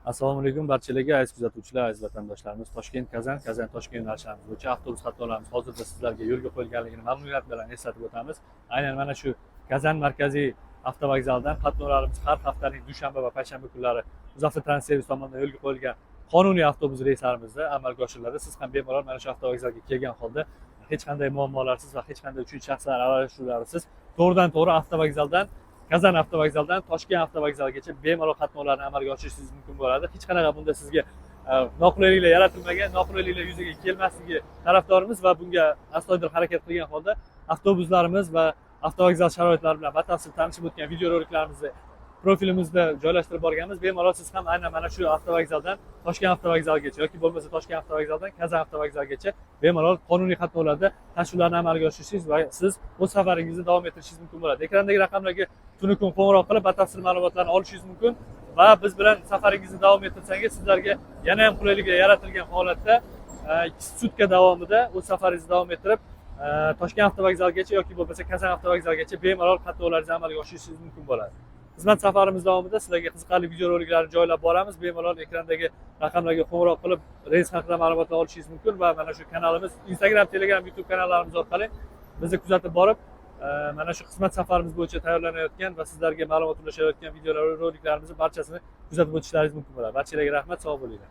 Assalomu alaykum barchalarga, aziz kuzatuvchilar, aziz vatandoshlarimiz. Toshkent yo'nalishlarimiz bo'yicha avtobus qatnovlarimiz hozirda sizlarga yo'lga qo'yilganligini ma'lumot bilan eslatib o'tamiz. Aynan mana shu Kazan markaziy avtovokzalidan qatnovlarimiz har haftaning dushanba va payshanba kunlari Uzavtotrans servis tomonidan yo'lga qo'yilgan qonuniy avtobus reyslarimizda amalga oshiriladi. Siz ham bemalol mana shu avtovokzalga kelgan holda hech qanday muammolarsiz va hech qanday uchinchi shaxslar aralashuvlarisiz to'g'ridan-to'g'ri avtovokzaldan Kazan avtovokzalidan Toshkent avtovokzaligacha bemalol qatnovlarni amalga oshirishingiz mumkin bo'ladi. Hech qanaqa bunda sizga noqulayliklar yaratilmagan, noqulayliklar yuzaga kelmasligi tarafdorimiz va bunga astoydil harakat qilgan holda avtobuslarimiz va avtovokzal sharoitlari bilan batafsil tanishib o'tgan videoroliklarimizni profilimizda joylashtirib borganmiz. Bemalol siz ham aynan mana shu avtovokzaldan Toshkent avtovokzaligacha yoki bo'lmasa Toshkent avtovokzalidan Kazan avtovokzaligacha bemalol qonuniy qatnovlarda tashuvlarni amalga oshirishingiz va siz o'z safaringizni davom ettirishingiz mumkin bo'ladi. Ekrandagi raqamlarga tunu kun qo'ng'iroq qilib batafsil ma'lumotlarni olishingiz mumkin va biz bilan safaringizni davom ettirsangiz sizlarga yana ham qulayliklar yaratilgan holatda 2 sutka davomida o'z safaringizni davom ettirib Toshkent avtovokzaligacha yoki bo'lmasa Kazan avtovokzaligacha bemalol qatnovlaringizni amalga oshirishingiz mumkin bo'ladi. Xizmat safarimiz davomida sizlarga qiziqarli videoroliklarni joylab boramiz. Bemalol ekrandagi raqamlarga qo'ng'iroq qilib reys haqida ma'lumotlar olishingiz mumkin va mana shu kanalimiz Instagram, Telegram, YouTube kanallarimiz orqali bizni kuzatib borib, mana shu xizmat safarimiz bo'yicha tayyorlanayotgan va sizlarga ma'lumot ulashayotgan videoroliklarimizni barchasini kuzatib o'tishlaringiz mumkin bo'ladi. Barchalarga rahmat, sog' bo'linglar.